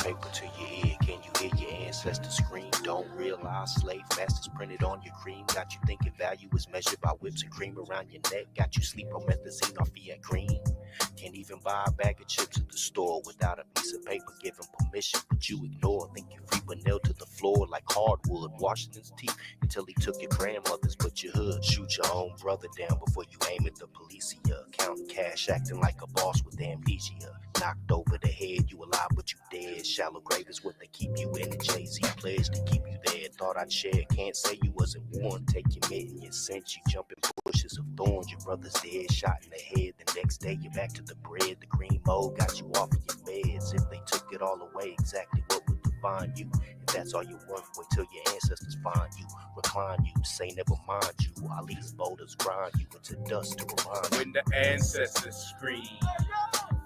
paper to your ear. Can you hear your ancestors scream? Don't realize slave masters printed on your cream. Got you thinking value is measured by whips and cream around your neck. Got you sleep on methazine or Fiat green. Can't even buy a bag of chips at the store without a piece of paper giving permission, but you ignore. Think you're free but nailed to the floor like hardwood. Washington's teeth until he took your grandmother's, but your hood. Shoot your own brother down before you aim at the police. Counting cash, acting like a boss with amnesia. Knocked over the head, you alive but you dead. Shallow grave is what they keep you in. And Jay-Z pledged to keep you there. Thought I'd share, can't say you wasn't warned. Take your mitten, your scent, you jumping bushes of thorns. Your brother's dead, shot in the head. The next day you're back to the bread. The green mold got you off of your meds. If they took it all away, exactly what would define you? If that's all you want, wait till your ancestors find you. Recline you, say never mind you. While these boulders grind you into dust to remind you. When the ancestors scream,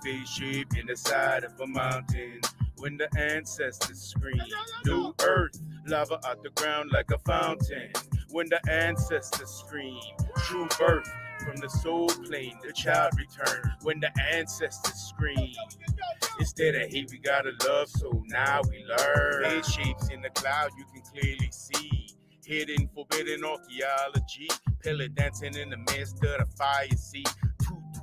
face shape in the side of a mountain. When the ancestors scream, new earth, lava out the ground like a fountain. When the ancestors scream, true birth, from the soul plane, the child return. When the ancestors scream, instead of hate we gotta love, so now we learn. Head shapes in the cloud you can clearly see. Hidden, forbidden archaeology. Pillar dancing in the midst of the fire sea.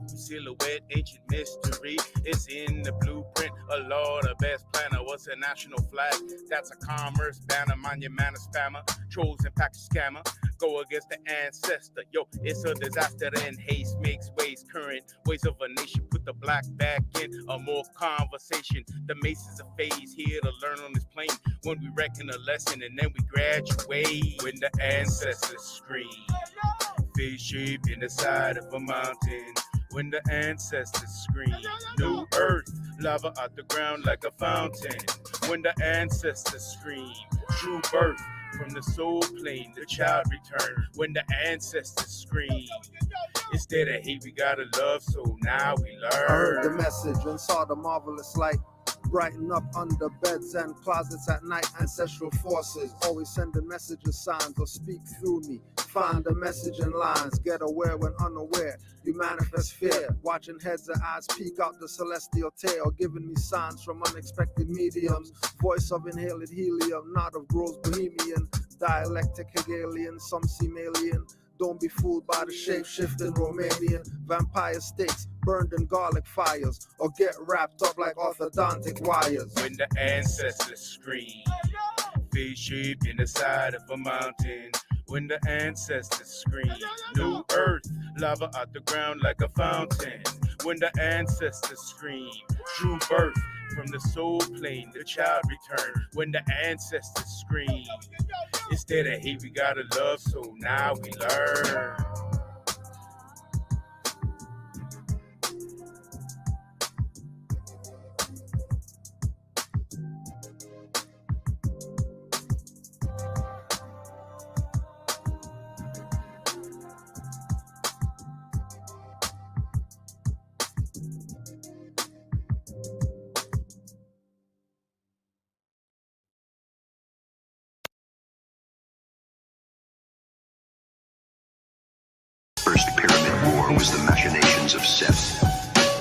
Silhouette, ancient mystery is in the blueprint. A law, the best planner. What's a national flag? That's a commerce banner. Mind your manner spammer. Trolls and pack scammer. Go against the ancestor. Yo, it's a disaster. Then haste makes ways current. Ways of a nation. Put the black back in. A more conversation. The mace is a phase here to learn on this plane. When we reckon a lesson and then we graduate. When the ancestors scream, face shape in the side of a mountain. When the ancestors scream, new earth, lava out the ground like a fountain. When the ancestors scream, true birth, from the soul plane, the child return. When the ancestors scream, instead of hate we gotta love, so now we learn. I heard the message and saw the marvelous light. Brighten up under beds and closets at night. Ancestral forces always sending messages, signs, or speak through me. Find a message in lines, get aware when unaware. You manifest fear, watching heads and eyes peek out the celestial tail, giving me signs from unexpected mediums. Voice of inhaled helium, not of gross bohemian. Dialectic Hegelian, some seem alien. Don't be fooled by the shape-shifting Romanian. Vampire steaks burned in garlic fires, or get wrapped up like orthodontic wires. When the ancestors scream, face shape in the side of a mountain. When the ancestors scream, new earth, lava out the ground like a fountain. When the ancestors scream, true birth, from the soul plane, the child return. When the ancestors scream, instead of hate we gotta love, so now we learn. First pyramid war was the machinations of Seth,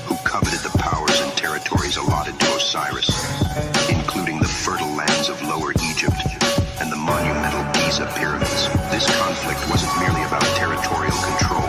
who coveted the powers and territories allotted to Osiris, including the fertile lands of Lower Egypt and the monumental Giza pyramids. This conflict wasn't merely about territorial control,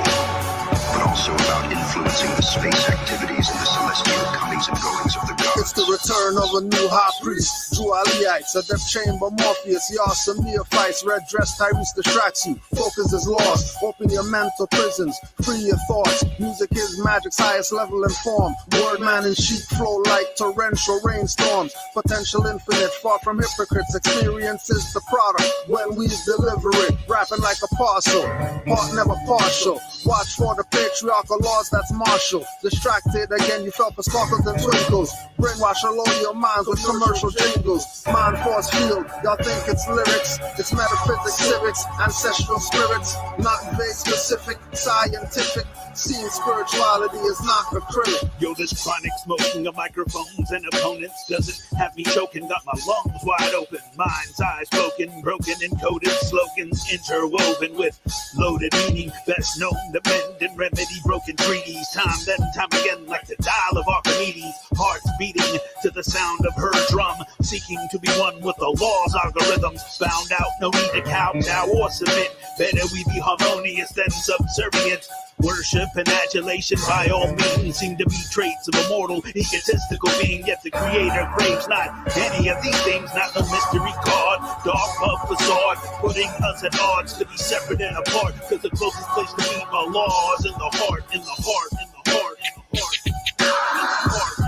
but also about influencing the space activities and the celestial comings and goings of the gods. It's the return of a new high priest, Drew Aliyite, a death chamber Morpheus, some neophytes, red dress Tyrese distracts you, focus is lost, open your mental prisons, free your thoughts, music is magic's highest level and form, word man and sheep flow like torrential rainstorms, potential infinite, far from hypocrites, experience is the product, when we deliver it, rapping like a parcel, part never partial, watch for the patriarchal laws that's martial, distracted again you fell for sparkles and twinkles, brainwash all over your minds with commercial jingles. eagles, mind force field. Y'all think it's lyrics, it's metaphysics, civics, ancestral spirits, not vague, specific, scientific. Seeing spirituality is not acrylic. Yo, this chronic smoking of microphones and opponents doesn't have me choking. Got my lungs wide open, mind's eye spoken, broken, encoded slogans interwoven with loaded meaning. Best known to mend and remedy broken treaties. Time and time again, like the dial of Archimedes. Hearts beating to the sound of her drum, seeking to be one with the law's algorithms. Found out, no need to kowtow or submit. Better we be harmonious than subservient. Worship and adulation by all means seem to be traits of a mortal, egotistical being, yet the creator craves not any of these things, not no mystery god, dark of facade, putting us at odds to be separate and apart, because the closest place to meet my law is in the heart, in the heart, in the heart, in the heart, in the heart.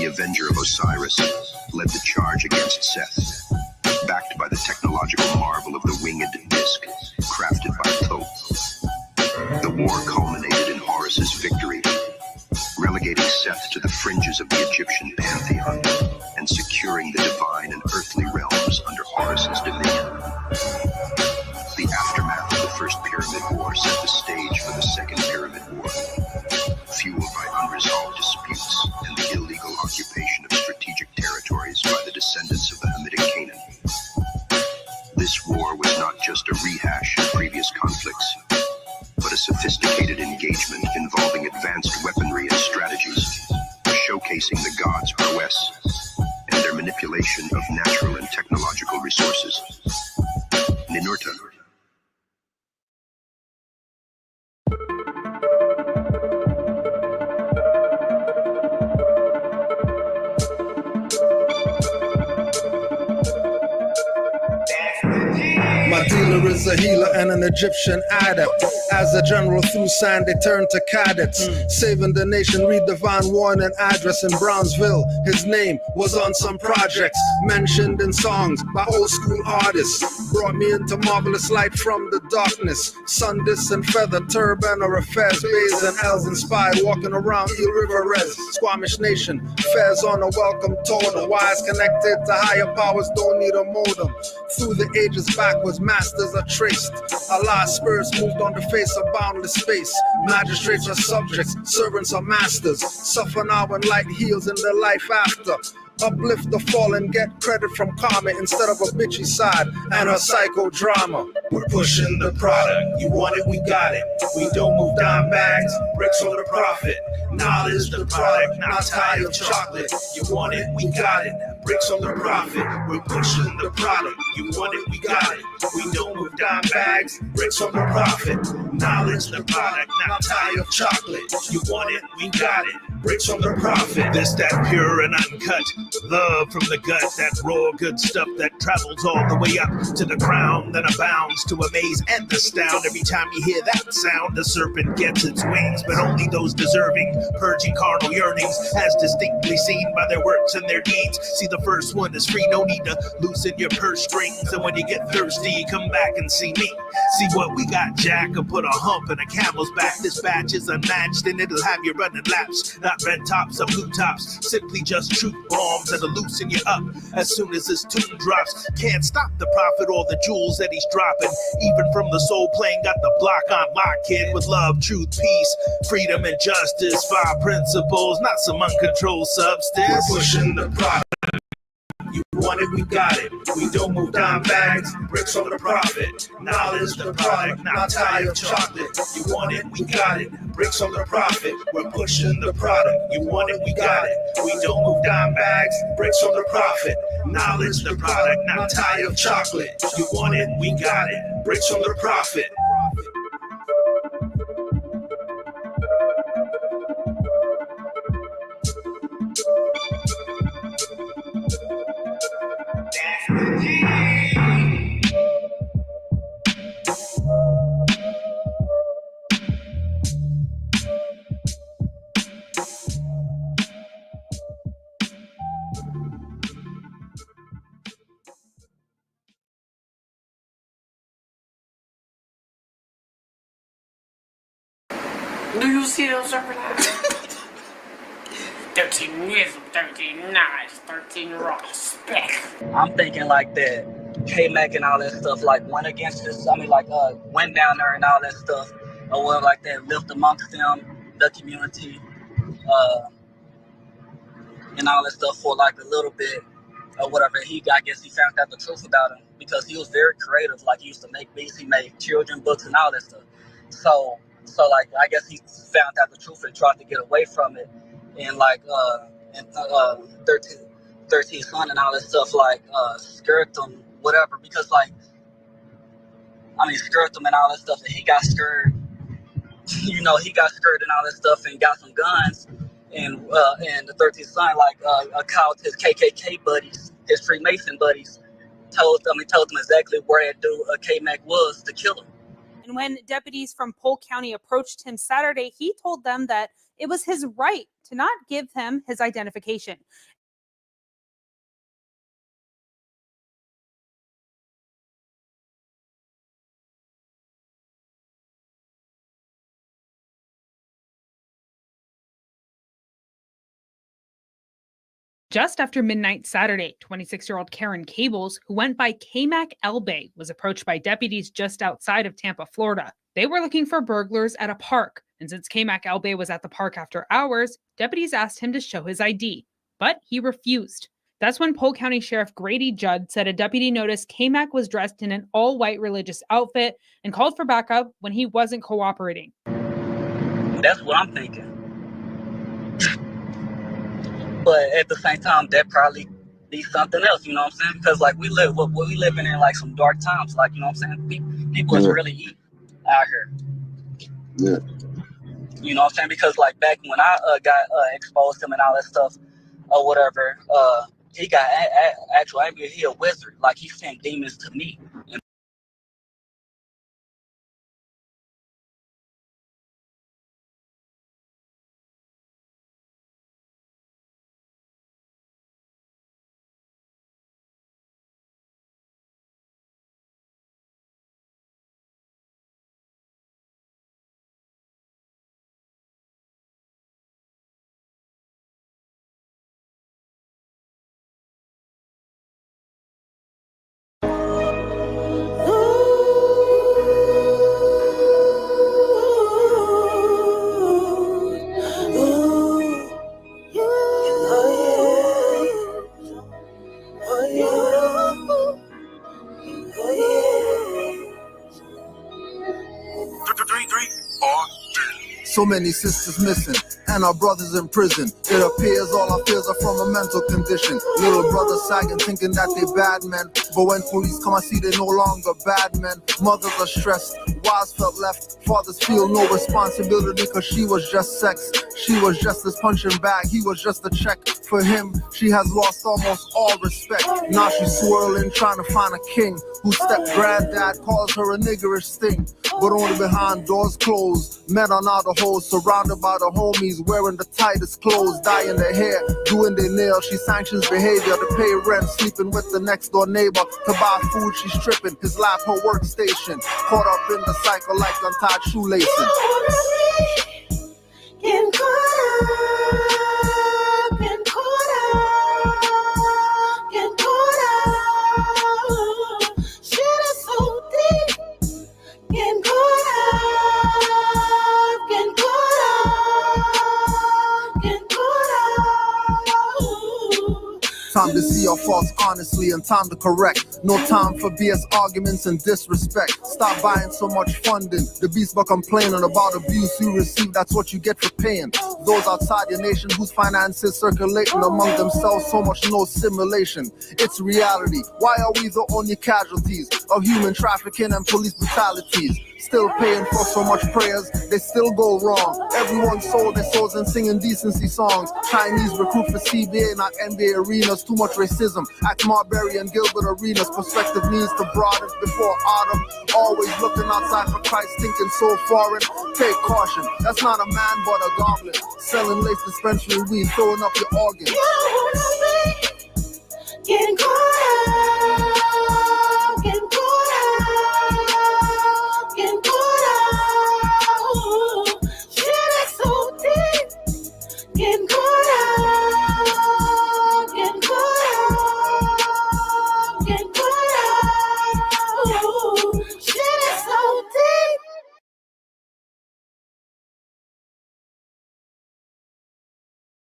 Avenger of Osiris, led the charge against Seth, backed by the technological marvel of the winged disc, crafted by Thoth. The war culminated in Horus's victory, relegating Seth to the fringes of the Egyptian pantheon and securing the divine and earthly realms under Horus's dominion. The aftermath of the First Pyramid War set the stage for the Second Pyramid War, fueled by unresolved disputes and the illegal occupation of strategic territories by the descendants of the Hamitic Canaan. This war was not just a rehash of previous conflicts, but a sophisticated engagement involving advanced weaponry and strategies, showcasing the gods' prowess and their manipulation of natural and technological resources. Ninurta. My dealer is a healer and an Egyptian adept. As a general through sand, they turn to cadets. Saving the nation, read divine warning address in Brownsville. His name was on some projects, mentioned in songs by old school artists. Brought me into marvelous light from the darkness. Sundis and feather, turban or a fez, bays and L's inspired, walking around Eel River Res. Squamish Nation, fez on a welcome tour. The wires connected to higher powers, don't need a modem. Through the ages backwards, masters are traced. Allah's spirits moved on the face of boundless space. Magistrates are subjects, servants are masters. Suffer now when light heals in the life after. Uplift the fallen, get credit from karma instead of a bitchy side and her psychodrama. We're pushing the product, you want it, we got it. We don't move dime bags, bricks on the profit. Knowledge the product, not tired of chocolate. You want it, we got it. Bricks on the profit, we're pushing the product. You want it, we got it. We don't move dime bags, bricks on the profit. Knowledge the product, not tired of chocolate. You want it, we got it. Bricks on the profit. This, that pure and uncut. Love from the gut, that raw good stuff that travels all the way up to the crown, then abounds to amaze and astound. Every time you hear that sound, the serpent gets its wings, but only those deserving, purging carnal yearnings, as distinctly seen by their works and their deeds. See, the first one is free, no need to loosen your purse strings, and when you get thirsty, come back and see me. See what we got, Jack, or put a hump in a camel's back. This batch is unmatched, and it'll have you running laps. Not red tops or blue tops, simply just truth bombs that'll loosen you up as soon as this tune drops. Can't stop the prophet or the jewels that he's dropping. Even from the soul plane, got the block on lock, kid, with love, truth, peace, freedom, and justice. 5 principles, not some uncontrolled substance. We're pushing the product. You want it, we got it. We don't move dime bags, bricks on the profit. Knowledge the product, not tired of chocolate. You want it, we got it. Bricks on the profit, we're pushing the product. You want it, we got it. We don't move dime bags, bricks on the profit. Knowledge the product, not tired of chocolate. You want it, we got it. Bricks on the profit. see those over there? 13 wisdom, 13 knowledge, 13 raw spec. I'm thinking like that K-Mac and all that stuff like went against this, went down there and all that stuff, or whatever like that, lived amongst them, the community, and all that stuff for like a little bit or whatever. I guess he found out the truth about him because he was very creative. Like, he used to make beats, he made children books and all that stuff. So like, I guess he found out the truth and tried to get away from it. And like, 13 Son and all that stuff, like, scared them, whatever, because like, scared them and all that stuff, and he got scared, he got scared and all that stuff and got some guns, and the 13th Son, like, called his KKK buddies, his Freemason buddies, told them exactly where that dude, K-Mac, was to kill him. And when deputies from Polk County approached him Saturday, he told them that it was his right to not give him his identification. Just after midnight Saturday, 26-year-old Karen Cables, who went by K-Mac Elbay, was approached by deputies just outside of Tampa, Florida. They were looking for burglars at a park, and since K-Mac Elbay was at the park after hours, deputies asked him to show his ID, but he refused. That's when Polk County Sheriff Grady Judd said a deputy noticed K-Mac was dressed in an all-white religious outfit and called for backup when he wasn't cooperating. That's what I'm thinking. But at the same time, that probably be something else, you know what I'm saying? Because like we living in like some dark times, like, you know what I'm saying? People is really eating out here. Yeah. You know what I'm saying? Because like back when I got exposed to him and all that stuff or whatever, he got actually he a wizard. Like, he sent demons to me. And So many sisters missing, and our brothers in prison. It appears all our fears are from a mental condition. Little brothers sagging, thinking that they bad men, but when police come, I see they no longer bad men. Mothers are stressed, wives felt left. Fathers feel no responsibility, cause she was just sex. She was just his punching bag, he was just a check. For him, she has lost almost all respect. Now she's swirling, trying to find a king whose step-granddad calls her a niggerish thing. But only behind doors closed. Men are now the hoes, surrounded by the homies, wearing the tightest clothes, dyeing their hair, doing their nails. She sanctions behavior to pay rent, sleeping with the next door neighbor. To buy food, she's stripping his lap, her workstation. Caught up in the cycle like untied shoelaces. Getting caught up, getting caught up, getting caught up. Shit is so deep. Getting caught up, getting caught up, getting caught up. Time to see our faults honestly and time to correct. No time for BS arguments and disrespect. Stop buying so much funding. The beast but complaining about abuse you receive. That's what you get for paying. Those outside your nation whose finances circulating among themselves, so much no simulation. It's reality. Why are we the only casualties of human trafficking and police brutalities? Still paying for so much prayers, they still go wrong. Everyone sold their souls and singing decency songs. Chinese recruit for CBA, not NBA arenas. Too much racism at Marbury and Gilbert arenas. Perspective needs to broaden before autumn. Always looking outside for Christ, thinking so foreign. Take caution, that's not a man but a goblin. Selling lace dispensary weed, throwing up your organs. Getting caught up, getting caught up, getting caught up. Shit is so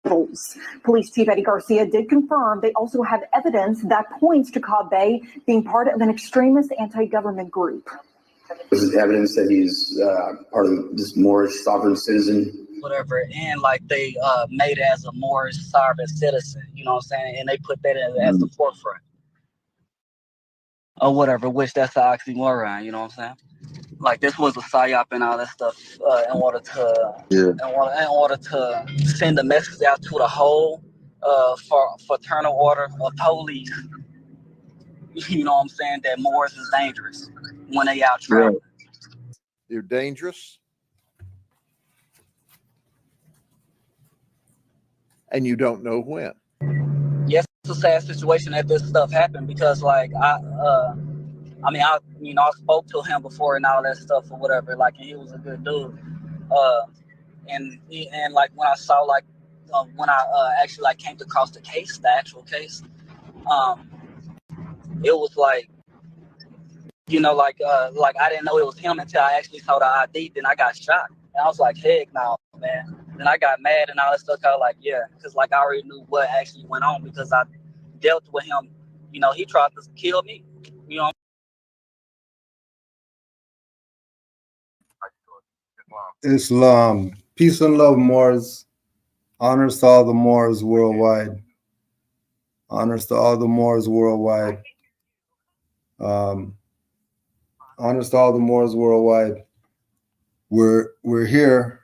Police Chief Eddie Garcia did confirm they also have evidence that points to Cobb Bay being part of an extremist anti-government group. Is it evidence that he's part of this Moorish sovereign citizen? Whatever, and like they made it as a Moorish sovereign citizen, you know what I'm saying? And they put that as the forefront. Or whatever, which that's the oxymoron, you know what I'm saying? Like this was a psyop and all that stuff in order to send a message out to the whole fraternal order of police. You know what I'm saying? That Moors is dangerous when they out traveling. You're dangerous, and you don't know when. Yes, it's a sad situation that this stuff happened because, like, I spoke to him before and all that stuff or whatever. Like, and he was a good dude. And like when I saw when I actually like came across the actual case, it was like, you know, like I didn't know it was him until I actually saw the ID. Then I got shocked, and I was like, heck no, man. Then I got mad and all that stuff. I was like, yeah, because like I already knew what actually went on because I dealt with him. You know, he tried to kill me. You know. Islam, peace and love, Moors. Honors to all the Moors worldwide. Honors to all the Moors worldwide. Honors to all the Moors worldwide. We're here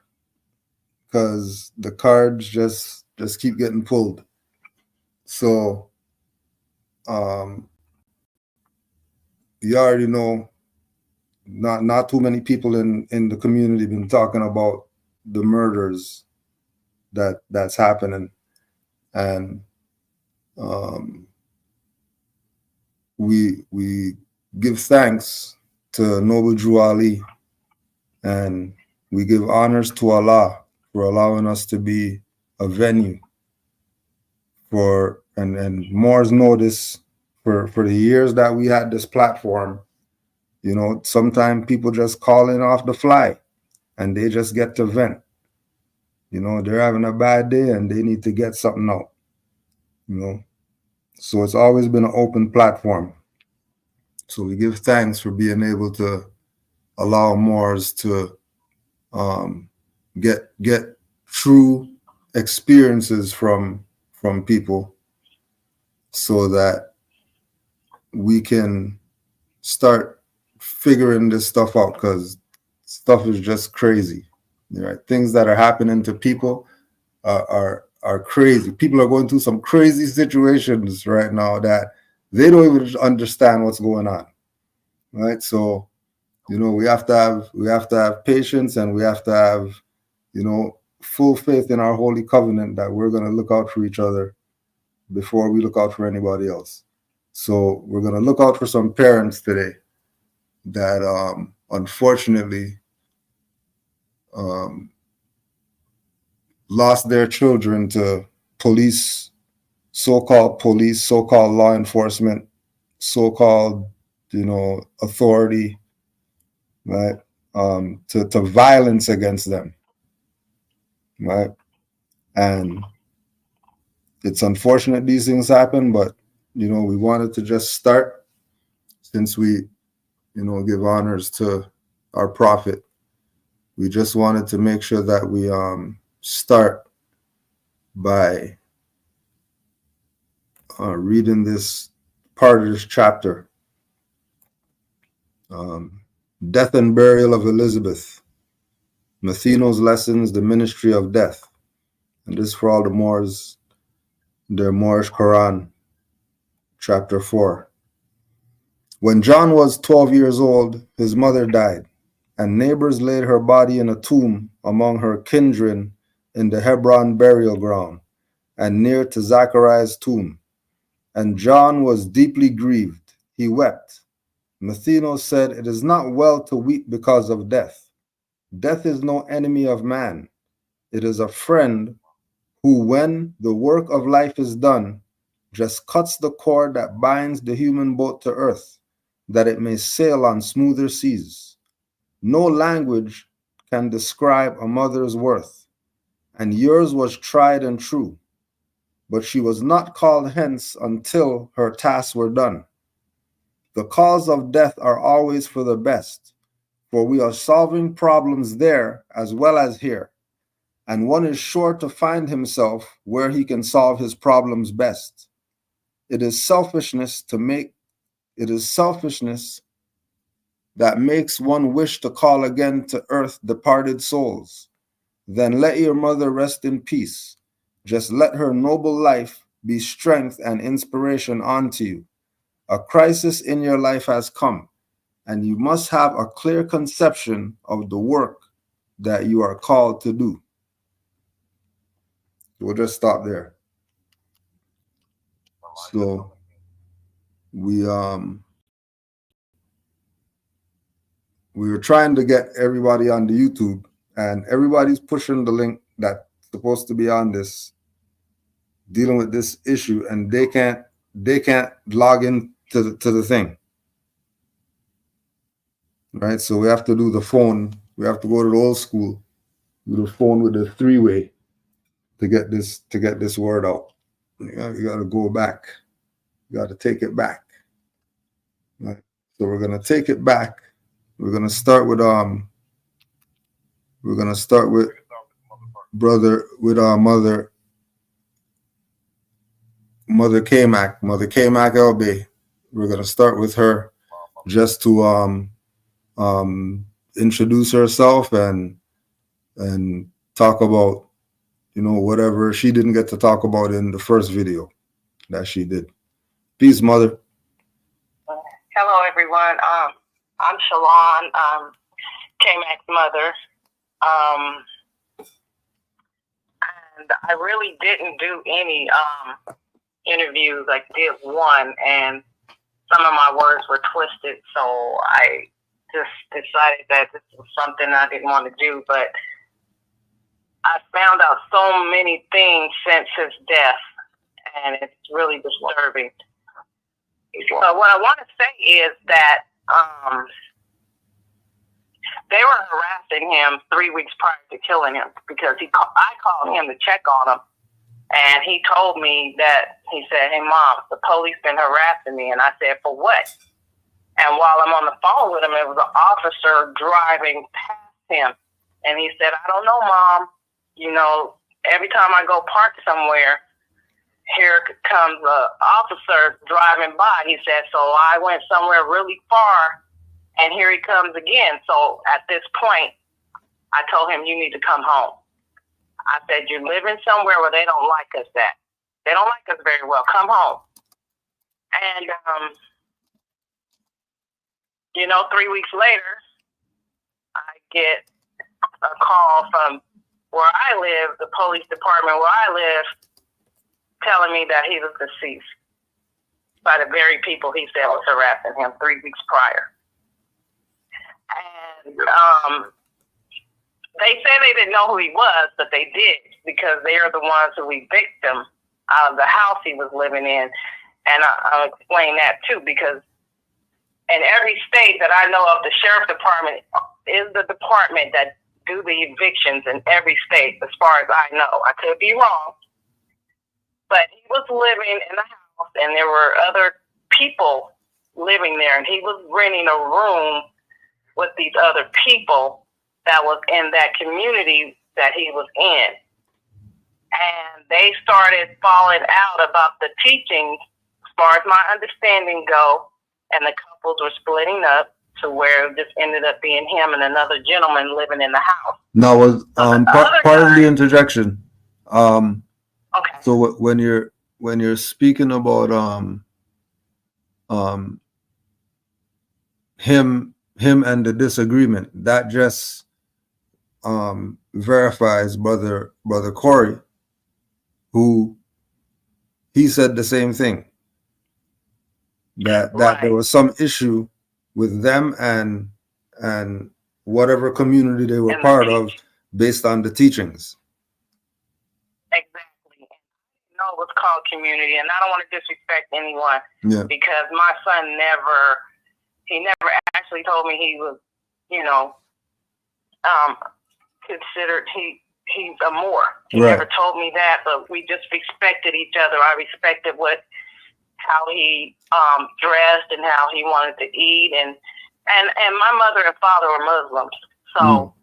because the cards just keep getting pulled. So you already know, not too many people in the community been talking about the murders that's happening, and we give thanks to Noble Drew Ali, and we give honors to Allah for allowing us to be a venue for and Moors notice for the years that we had this platform. You know, sometimes people just call in off the fly and they just get to vent. You know, they're having a bad day and they need to get something out. You know, so it's always been an open platform. So we give thanks for being able to allow Moors to get true experiences from people so that we can start figuring this stuff out, because stuff is just crazy. Right? Things that are happening to people are crazy. People are going through some crazy situations right now that they don't even understand what's going on. Right? So, you know, we have to have patience, and we have to have, you know, full faith in our holy covenant that we're going to look out for each other before we look out for anybody else. So we're going to look out for some parents today that unfortunately lost their children to so-called law enforcement, so-called, you know, authority, right? To violence against them, right? And it's unfortunate these things happen, but, you know, we wanted to just start, since we, you know, give honors to our prophet. We just wanted to make sure that we start by reading this part of this chapter, Death and Burial of Elizabeth, Matheno's Lessons, the Ministry of Death. And this is for all the Moors, their Moorish Quran, chapter 4. When John was 12 years old, his mother died, and neighbors laid her body in a tomb among her kindred in the Hebron burial ground, and near to Zachariah's tomb. And John was deeply grieved. He wept. Matheno said, "It is not well to weep because of death. Death is no enemy of man. It is a friend who, when the work of life is done, just cuts the cord that binds the human boat to earth, that it may sail on smoother seas. No language can describe a mother's worth. and yours was tried and true. But she was not called hence until her tasks were done. The cause of death are always for the best, for we are solving problems there as well as here, and one is sure to find himself where he can solve his problems best. It is selfishness that makes one wish to call again to earth departed souls. Then let your mother rest in peace. Just let her noble life be strength and inspiration unto you. A crisis in your life has come, and you must have a clear conception of the work that you are called to do. We'll just stop there. So we were trying to get everybody on the YouTube, and everybody's pushing the link that's supposed to be on this, dealing with this issue, and they can't log in to the thing. Right? So we have to do the phone. We have to go to the old school, do the phone with the three-way to get this word out. You got to go back. You got to take it back. Right? So we're gonna take it back. We're gonna start with Mother K-Mac LB. We're gonna start with her just to introduce herself and talk about, whatever she didn't get to talk about in the first video that she did. Peace, Mother. Hello, everyone. I'm Shalon, K-Mac's mother. And I really didn't do any interviews. I did one, and some of my words were twisted, so I just decided that this was something I didn't want to do. But I found out so many things since his death, and it's really disturbing. So what I want to say is that they were harassing him 3 weeks prior to killing him, because I called him to check on him, and he told me that, he said, "Hey, Mom, the police been harassing me." And I said, "For what?" And while I'm on the phone with him, it was an officer driving past him, and he said, "I don't know, Mom. Every time I go park somewhere, here comes an officer driving by." He said, "So I went somewhere really far, and here he comes again. So at this point, I told him, you need to come home." I said, "You're living somewhere where they don't like us at. They don't like us very well. Come home." And, 3 weeks later, I get a call from where I live, the police department where I live, telling me that he was deceased by the very people he said was harassing him 3 weeks prior. And they said they didn't know who he was, but they did, because they are the ones who evicted him out of the house he was living in. And I'll explain that too, because in every state that I know of, the sheriff department is the department that do the evictions in every state, as far as I know. I could be wrong. But he was living in the house, and there were other people living there, and he was renting a room with these other people that was in that community that he was in. And they started falling out about the teachings, as far as my understanding go, and the couples were splitting up to where it just ended up being him and another gentleman living in the house. Now, was part of the interjection. Okay. So when you're speaking about him and the disagreement, that just verifies brother Corey, who he said the same thing, that there was some issue with them and whatever community they were part of based on the teachings. Exactly. No, it was called community, and I don't want to disrespect anyone, because my son never actually told me he was, considered, he he's a Moor. He Right. never told me that, but we just respected each other. I respected how he dressed and how he wanted to eat, and my mother and father were Muslims, so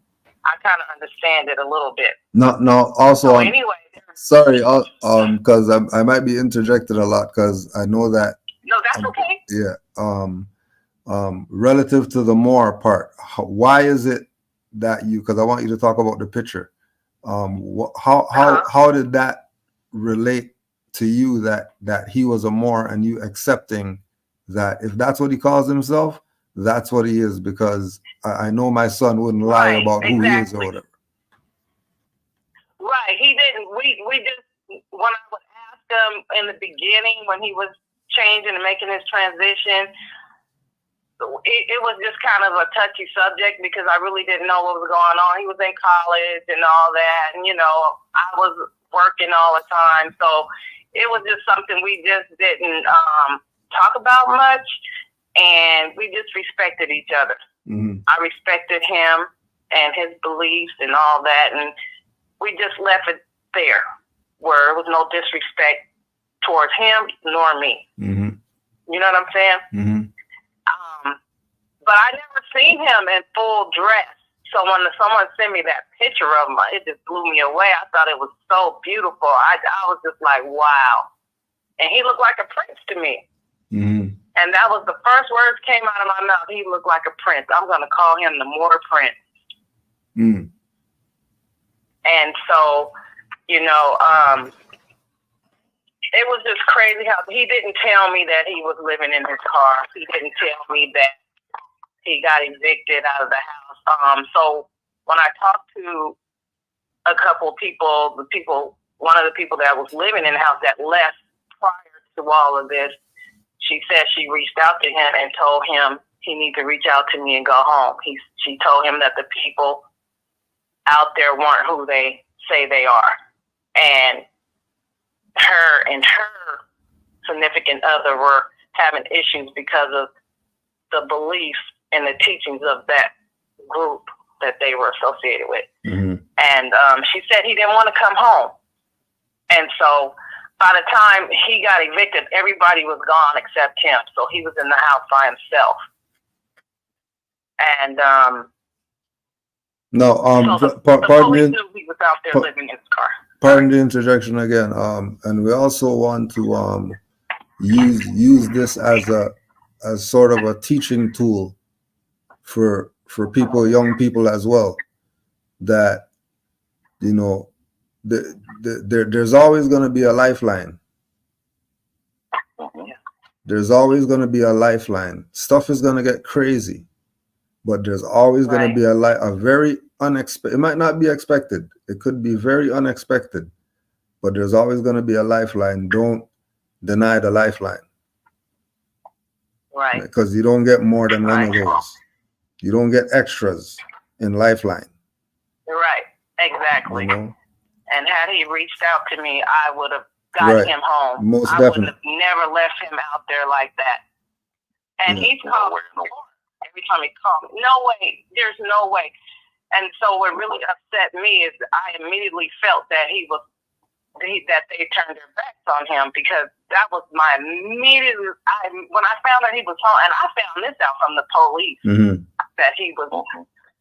I kind of understand it a little bit. No. Also, So anyway, sorry, because I might be interjected a lot because I know that. No, that's okay. Yeah. Relative to the Moor part, why is it that you? Because I want you to talk about the picture. How did that relate to you that he was a Moor and you accepting that if that's what he calls himself, that's what he is? Because I know my son wouldn't lie about who he is or whatever. Right. He didn't. We just, when I would ask him in the beginning when he was changing and making his transition, it was just kind of a touchy subject because I really didn't know what was going on. He was in college and all that, and I was working all the time, so it was just something we just didn't talk about much, and we just respected each other. I respected him and his beliefs and all that, and we just left it there, where it was no disrespect towards him nor me. You know what I'm saying? But I never seen him in full dress. So when someone sent me that picture of him, it just blew me away. I thought it was so beautiful. I was just like, wow. And he looked like a prince to me. And that was the first words came out of my mouth. He looked like a prince. I'm going to call him the Moor Prince. And so, it was just crazy how he didn't tell me that he was living in his car. He didn't tell me that he got evicted out of the house. So when I talked to a couple people, one of the people that was living in the house that left prior to all of this, she said she reached out to him and told him he needs to reach out to me and go home. She told him that the people out there weren't who they say they are. And her significant other were having issues because of the beliefs and the teachings of that group that they were associated with. And she said he didn't want to come home. And so by the time he got evicted, everybody was gone except him. So he was in the house by himself. And pardon me. He was out there living in his car. Pardon the interjection again. And we also want to use this as sort of a teaching tool for people, young people as well, that there's always going to be a lifeline. There's always going to be a lifeline. Stuff is going to get crazy, but there's always going to be a very unexpected. It might not be expected. It could be very unexpected, but there's always going to be a lifeline. Don't deny the lifeline. Right. Because you don't get more than one of those. You don't get extras in Lifeline. Right. Exactly. And had he reached out to me, I would have got him home. Most I definitely. would have never left him out there like that. And he's called every time he called me. No way. There's no way. And so what really upset me is I immediately felt that that they turned their backs on him, because that was my immediate. When I found that he was home, and I found this out from the police, that he was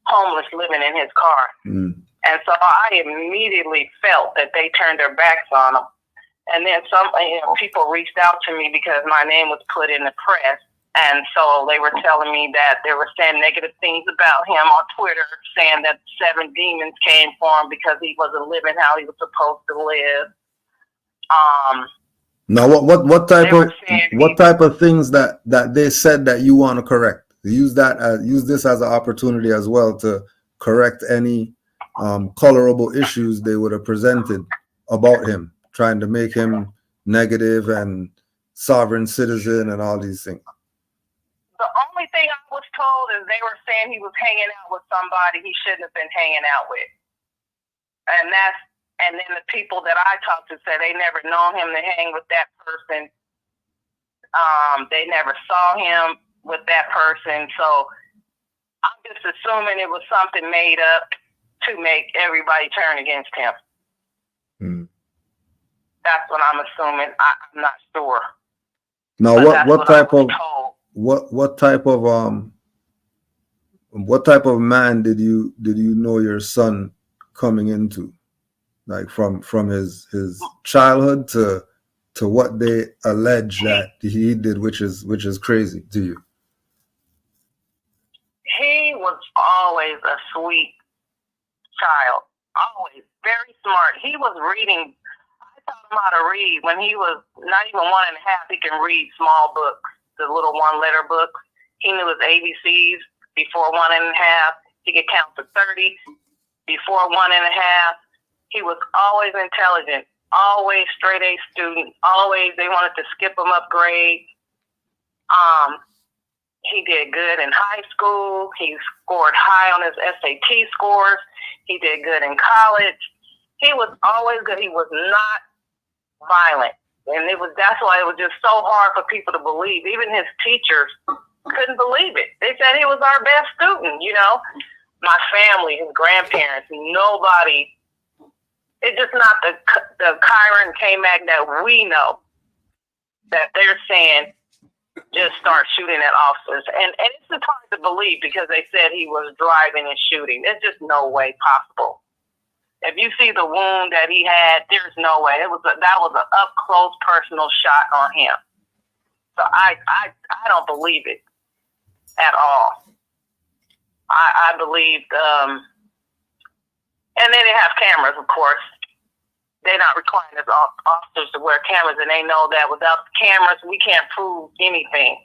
homeless, living in his car, and so I immediately felt that they turned their backs on him. And then some people reached out to me because my name was put in the press, and so they were telling me that they were saying negative things about him on Twitter, saying that 7 demons came for him because he wasn't living how he was supposed to live. Now, what type of things that they said that you want to correct? Use this as an opportunity as well to correct any colorable issues they would have presented about him, trying to make him negative and sovereign citizen and all these things. The only thing I was told is they were saying he was hanging out with somebody he shouldn't have been hanging out with. And then the people that I talked to said they never known him to hang with that person. They never saw him with that person. So I'm just assuming it was something made up to make everybody turn against him. That's what I'm assuming. I'm not sure. Now, what type of man did you know your son coming into, like from his childhood to what they allege that he did, which is crazy to you? He was always a sweet child, always very smart. He was reading. I taught him how to read when he was not even 1 1/2. He can read small books, the little 1-letter books. He knew his ABCs before 1 1/2. He could count to 30 before 1 1/2. He was always intelligent, always straight A student. Always they wanted to skip him up grades. He did good in high school. He scored high on his SAT scores. He did good in college. He was always good. He was not violent. And that's why it was just so hard for people to believe. Even his teachers couldn't believe it. They said he was our best student, you know. My family, his grandparents, nobody. It's just not the Kyron K-Mac that we know that they're saying just start shooting at officers. And it's just hard to believe because they said he was driving and shooting. There's just no way possible. If you see the wound that he had, there's no way. That was an up close personal shot on him. So I don't believe it at all. I believed, and then they have cameras, of course. They're not requiring us officers to wear cameras, and they know that without the cameras, we can't prove anything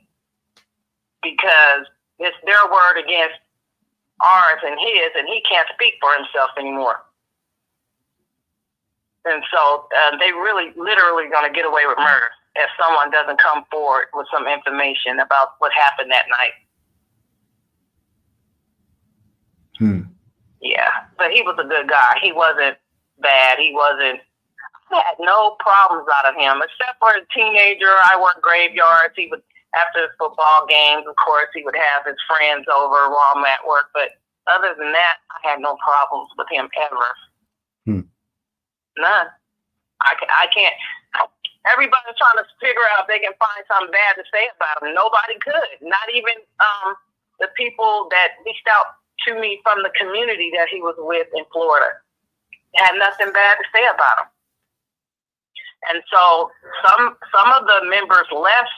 because it's their word against ours and his, and he can't speak for himself anymore. And so they really, literally going to get away with murder if someone doesn't come forward with some information about what happened that night. Yeah, but he was a good guy. He wasn't bad. I had no problems out of him, except for a teenager. I worked graveyards. He would, after football games, of course, he would have his friends over while I'm at work. But other than that, I had no problems with him ever. None. I can't. Everybody's trying to figure out if they can find something bad to say about him. Nobody could. Not even the people that reached out to me from the community that he was with in Florida had nothing bad to say about him. And so some of the members left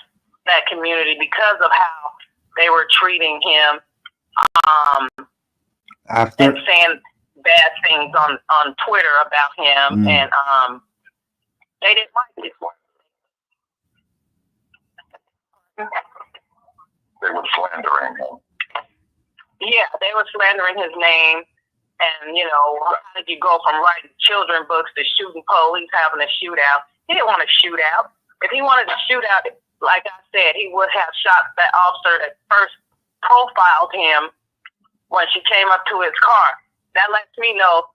that community because of how they were treating him and saying bad things on Twitter about him, and they didn't like it. They were slandering him. Yeah, they were slandering his name. And, you know, how did you go from writing children books to shooting police, having a shootout? He didn't want to shoot out. If he wanted to shoot out, like I said, he would have shot that officer that first profiled him when she came up to his car. That lets me know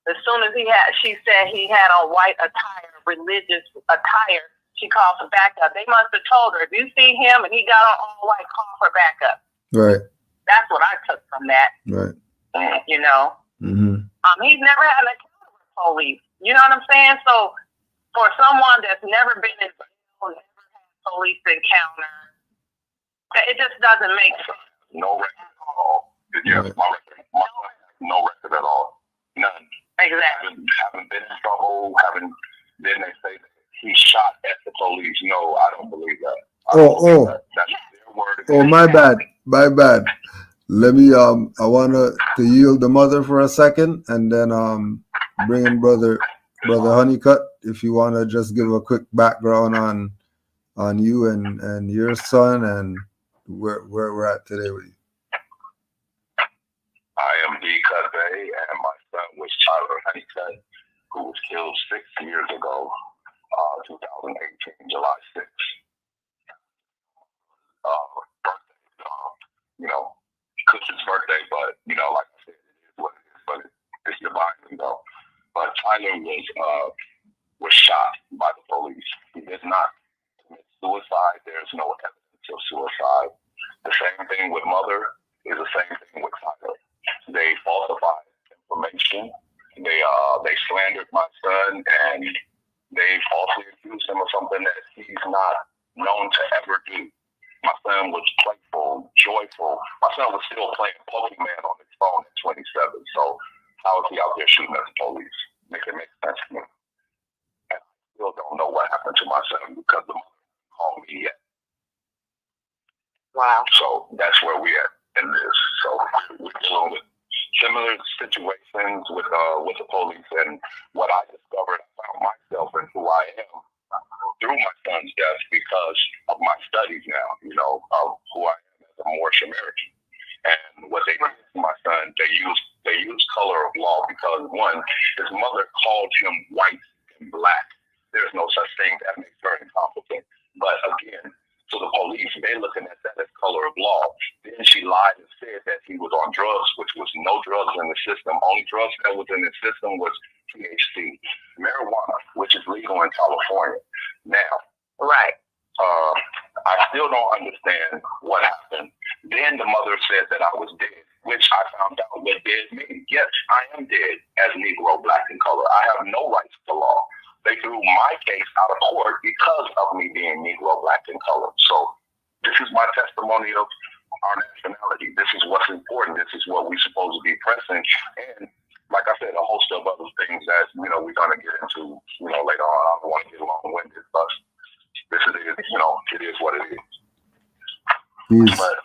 as soon as she said he had on white attire, religious attire, she called for backup. They must have told her, if you see him and he got on all white, call for backup. Right. That's what I took from that. Right. You know? He's never had an encounter with police. You know what I'm saying? So for someone that's never been in jail, never had a police encounter, it just doesn't make sense. No record at all. Yeah, my record. No record at all. None. Exactly. Haven't been in trouble. Then they say that he shot at the police. No, I don't believe that. That's their word. Oh, my bad. Let me I want to yield the mother for a second, and then bring in brother Honeycutt, if you want to just give a quick background on you and your son and where we're at today with you. I am D. Cudbay, and my son was Tyler Honeycutt, who was killed 6 years ago, 2018, July 6th. Birthday, Cushion's birthday, but like I said, it is what it is. But it's divine, though. But Tyler was shot by the police. He did not commit suicide. There's no evidence of suicide. The same thing with Mother is the same thing with Tyler. They falsified information something that he's not known to ever do. My son was playful, joyful. My son was still playing Pokemon on his phone at 27. So how is he out there shooting at the police? Make it make sense to me. And I still don't know what happened to my son because the mother called me yet. Wow. So that's where we're at in this. So we're dealing with similar situations with the police, and what I discovered, I found myself in who I am through my son's death because of my studies now, you know, of who I am as a Moorish American. And what they did to my son, they used color of law because, one, his mother called him white and black. There's no such thing. That makes very incompetent. But again, to the police, they're looking at that as color of law. Then she lied and said that he was on drugs, which was no drugs in the system. Only drugs that was in the system was THC, marijuana, which is legal in California now. Right. I still don't understand what happened. Then the mother said that I was dead, which I found out what dead means. Yes, I am dead as Negro, black, and color. I have no rights to law. They threw my case out of court because of me being Negro, black, and color. So this is my testimony of our nationality. This is what's important. This is what we're supposed to be pressing. And like I said, a host of other things that, you know, we're going to get into, you know, later on. I don't want to get long-winded, but this is, you know, it is what it is. But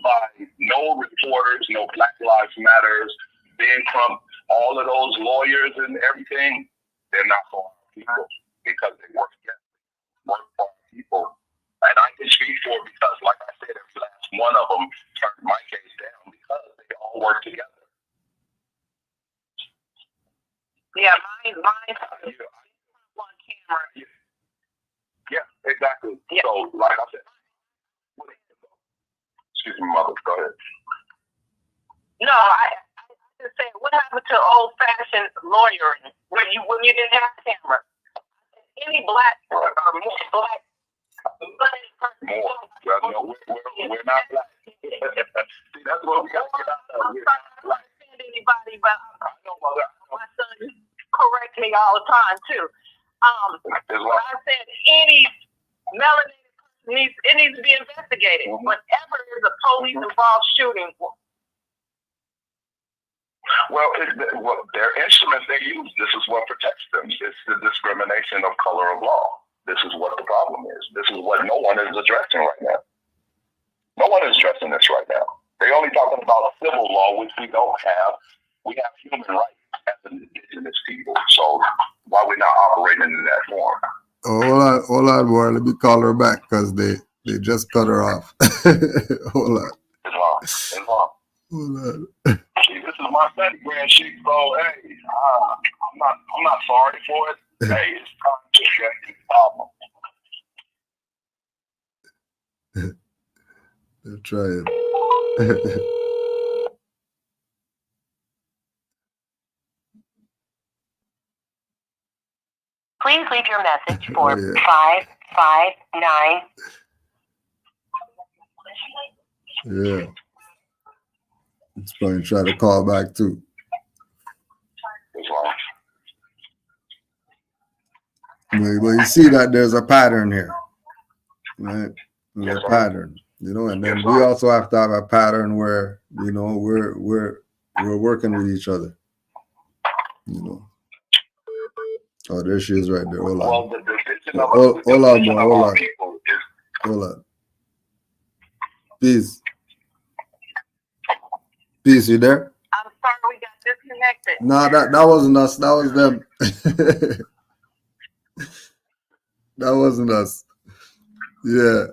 by no reporters, no Black Lives Matters, being from all of those lawyers and everything, they're not for our people because they work for our people. And I can speak for it because, like I said, every last one of them turned my case down because they all work together. Yeah, mine on camera. Yeah, exactly. Yeah. So, like I said, excuse me, mother, go ahead. No, I just said, what happened to old-fashioned lawyering when you didn't have camera? Any black or more black person. More. Well, no, we're not black. See, that's what we got to get out of. I'm trying not to offend anybody, but my son corrects me all the time too. But I said any melanated person needs to be investigated. Whenever there's a police-involved shooting. Well, their instruments they use, this is what protects them. It's the discrimination of color of law. This is what the problem is. This is what no one is addressing right now. No one is addressing this right now. They're only talking about civil law, which we don't have. We have human rights as indigenous people. So why are we not operating in that form? Hold on, boy. Let me call her back because they just cut her off. Hold on. Islam. Hold on. See, this is my study grand sheet, so hey, I'm not sorry for it. Hey, it's time to address this problem. They're trying. Please leave your message for 559. Yeah. It's probably try to call back too. But you see that there's a pattern here, right? There's a pattern, you know, and then we also have to have a pattern where, you know, we're working with each other, you know. Oh, there she is right there. Hold on. Hold on, boy. Hold on. Peace. Peace, you there? I'm sorry we got disconnected. No, that wasn't us. That was them. That wasn't us. Yeah.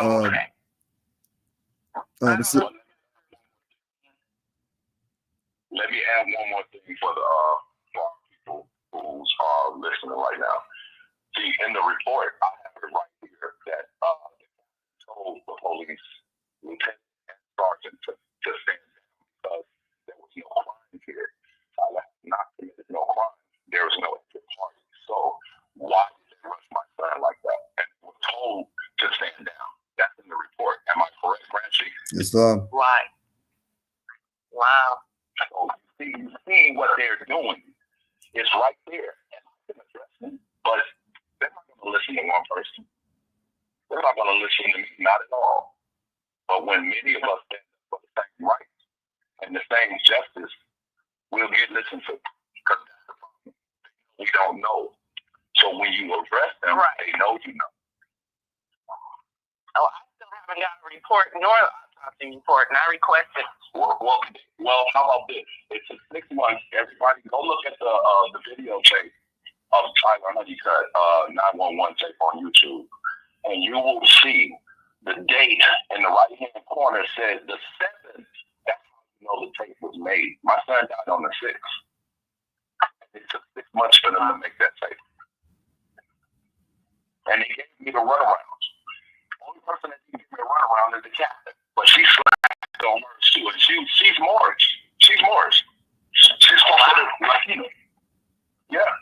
Okay. Let me add one more thing for the people who's listening right now. See, in the report, I have it right here that told the police, lieutenant and sergeant, to stand down because there was no crime here. I have not committed no crime. There was no extra party. So why did they rush my son like that? And was told to stand down. That's in the report. Am I correct, Francie? Yes, Right. Wow. So you see what they're doing. It's right there. listen to one person. They're not going to listen to me, not at all. But when many of us stand up for the same rights and the same justice, we'll get listened to. Because that's the problem. We don't know. So when you address them, they know you know. Oh, I still haven't got a report nor an autopsy report, and I requested. Well, how about this? It took 6 months. Everybody, go look at the videotape of Tyler Honeycutt 911 tape on YouTube, and you will see the date in the right-hand corner says the 7th. That's how you know the tape was made. My son died on the 6th. It took 6 months for them to make that tape. And they gave me the runaround. The only person that didn't give me the runaround is the captain. But she slacked on hers too. And she's Moorish. She's Moorish. She's considered Latino. Yeah.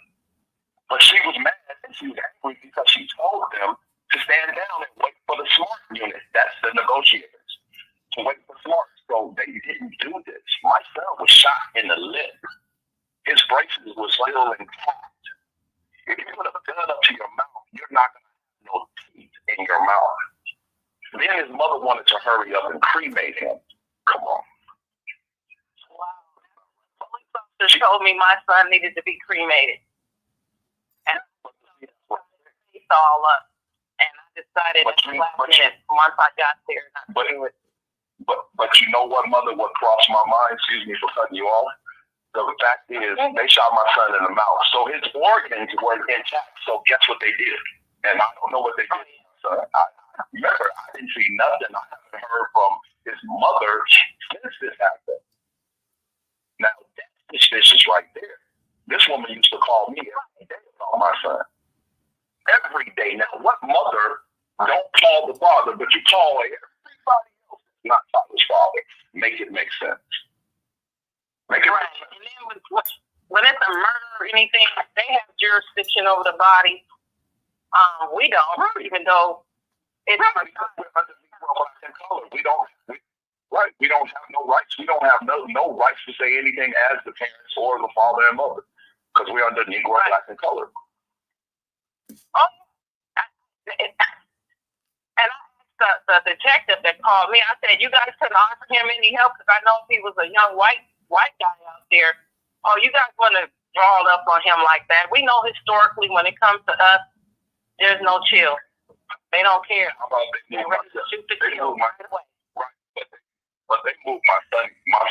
But she was mad and she was angry because she told them to stand down and wait for the SMART unit. That's the negotiators. To wait for SMART. So they didn't do this. My son was shot in the lip. His braces were still intact. If you put a gun up to your mouth, you're not going to have no teeth in your mouth. Then his mother wanted to hurry up and cremate him. Come on. Wow. Police officer told me my son needed to be cremated. And I pieced all up. And I decided at the last minute, once I got there, not to do it. But you know what, mother, what crossed my mind? Excuse me for cutting you off. The fact is, they shot my son in the mouth. So his organs were intact. So guess what they did? And I don't know what they did. So remember, I didn't see nothing. I haven't heard from his mother since this happened. Now, that's suspicious right there. This woman used to call me every day about my son. Every day. Now, what mother don't call the father, but you call everybody else, not Tyler's father? Make it make sense. Make it make sense. And then when it's a murder or anything, they have jurisdiction over the body. We don't, even though it's we're underneath black and color. We don't have no rights. We don't have no rights to say anything as the parents or the father and mother because we're under Negro, black, and color. And I asked the detective that called me, I said, you guys couldn't offer him any help because I know if he was a young white guy out there, oh, you guys want to draw it up on him like that. We know historically when it comes to us, there's no chill. They don't care. How about they They're ready to shoot the kill right away. Right, but they moved my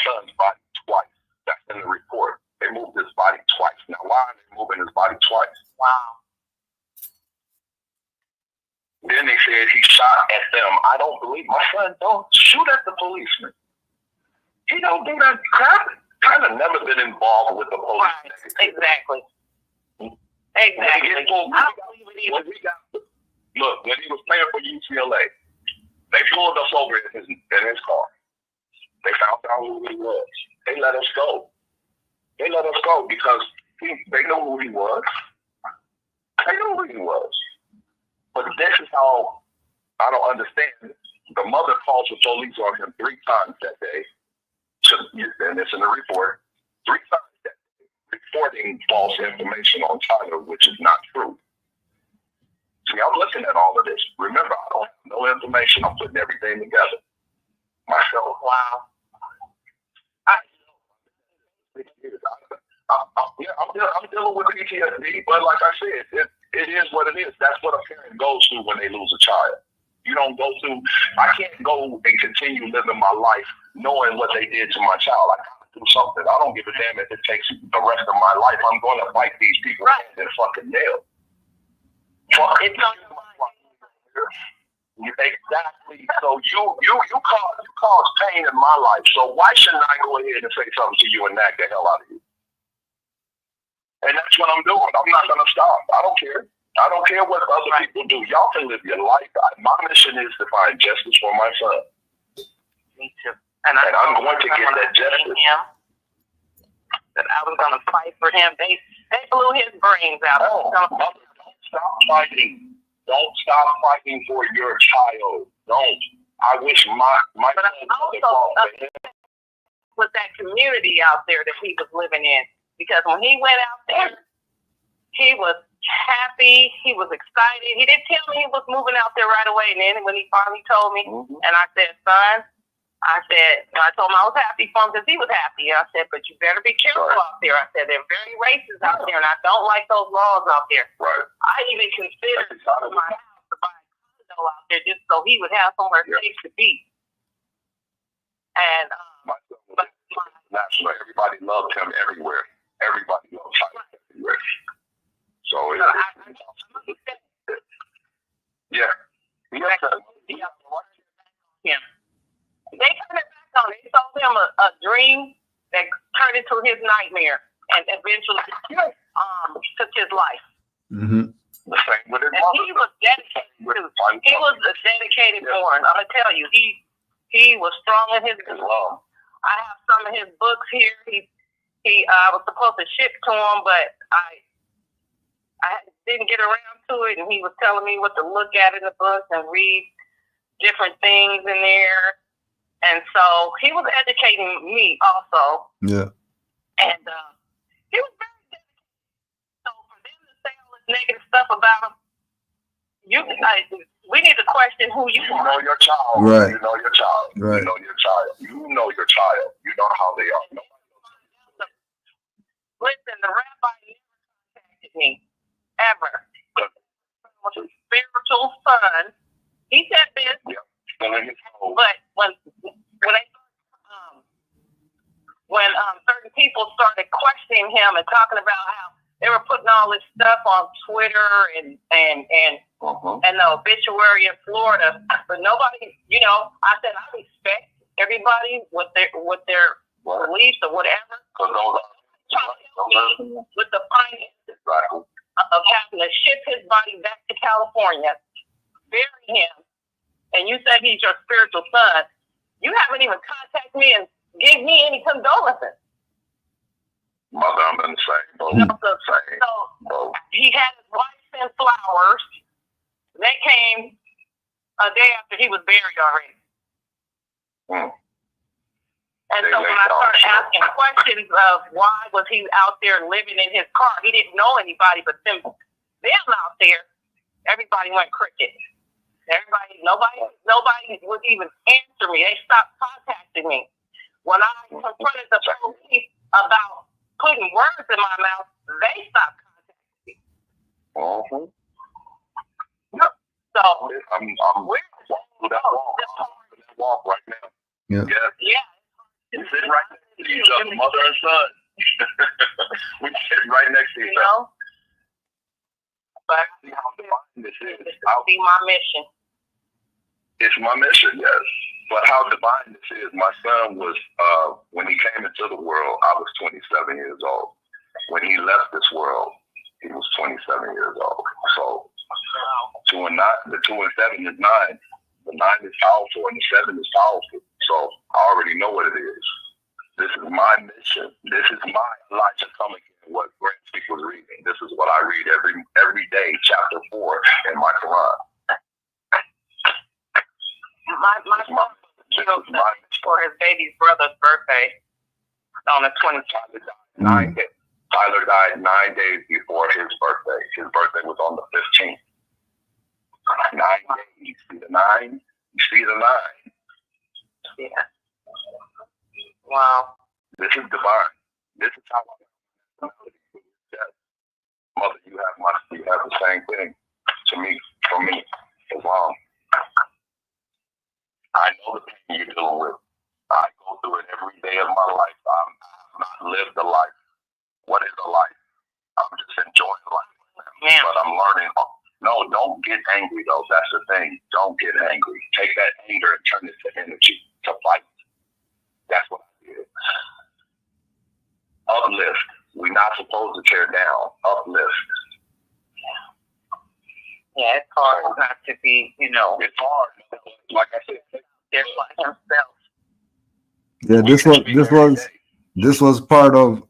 son's body twice. That's in the report. They moved his body twice. Now, why are they moving his body twice? Wow. Then they said he shot at them. I don't believe my son don't shoot at the policeman. He don't do that crap. Kind of never been involved with the police. Right. Exactly. Exactly. Look, when he was playing for UCLA, they pulled us over in his car. They found out who he was. They let us go. They let us go because they knew who he was. They knew who he was. But this is how I don't understand. The mother calls the police on him 3 times that day. And it's in the report. 3 times that day, reporting false information on Tyler, which is not true. See, I'm looking at all of this. Remember, I don't have no information. I'm putting everything together myself. Wow. I'm dealing with PTSD, but like I said, it is what it is. That's what a parent goes through when they lose a child. You don't go through. I can't go and continue living my life knowing what they did to my child. I got to do something. I don't give a damn if it takes the rest of my life. I'm going to fight these people and fucking nail. It's not exactly. So you cause pain in my life. So why shouldn't I go ahead and say something to you and knock the hell out of you? And that's what I'm doing. I'm not going to stop. I don't care. I don't care what other people do. Y'all can live your life. My mission is to find justice for my son. Me too. And I'm going to get that justice. That I was going to fight for him. They blew his brains out. Don't stop fighting. Don't stop fighting for your child. Don't. I wish my but son also with that community out there that he was living in. Because when he went out there, he was happy. He was excited. He didn't tell me he was moving out there right away. And then when he finally told me, and I said, son, I told him I was happy for him because he was happy. I said, but you better be careful out there. I said, they're very racist out there, and I don't like those laws out there. Right. I even considered selling my house to buy a condo out there just so he would have somewhere safe to be. And national, everybody loved him everywhere. Everybody loved Tyler everywhere. So yeah. They turned it back on. They sold him a dream that turned into his nightmare and eventually took his life. The same with his mother. He was dedicated to. He was a dedicated born. I'm gonna tell you, he was strong in his love. I have some of his books here. I was supposed to ship to him, but I didn't get around to it, and he was telling me what to look at in the book and read different things in there. And so he was educating me also. Yeah. And he was very dedicated. So for them to say all this negative stuff about him, we need to question who you are. You know your child. Right. You know your child. Right. You know your child. You know your child. You know how they are. Listen, the rabbi never contacted me. Ever. Was a spiritual son. He said this. Yeah. But when certain people started questioning him and talking about how they were putting all this stuff on Twitter and the obituary in Florida, but nobody, I said I respect everybody with their beliefs or whatever. With the finances of having to ship his body back to California, bury him, and you said he's your spiritual son. You haven't even contacted me and gave me any condolences. Mother, I'm in the same boat. So he had his wife send flowers. They came a day after he was buried already. And so when I started asking questions of why was he out there living in his car, he didn't know anybody but them out there. Everybody went cricket. Nobody would even answer me. They stopped contacting me. When I confronted the police about putting words in my mouth, they stopped contacting me. So I'm walking that walk right now. Yeah. Yeah. We sit right next to each other, mother and son. We sit right next to each other. But see how divine this is. It'll be my mission. It's my mission, yes. But how divine this is. My son was, when he came into the world, I was 27 years old. When he left this world, he was 27 years old. So, 2 and 9, the 2 and 7 is 9. The 9 is powerful and the 7 is powerful. So I already know what it is. This is my mission. This is my Elijah coming in, what Grant Speak was reading. This is what I read every day, chapter 4 in my Quran. My son killed for his baby's brother's birthday on the 27th. Tyler died 9 days before his birthday. His birthday was on the 15th. 9 days. You see the 9? You see the 9? Yeah. Wow. This is divine. This is how I Mother, you have the same thing to me, for me, as well. I know the pain you're dealing with. I go through it every day of my life. I've not lived a life. What is a life? I'm just enjoying life. Yeah. But I'm learning. No, don't get angry, though. That's the thing. Don't get angry. Take that anger and turn it to energy, to fight. That's what I did. Uplift. We're not supposed to tear down. Uplift. Yeah, it's hard not to be, It's hard. Like I said, just like himself. Yeah, this was part of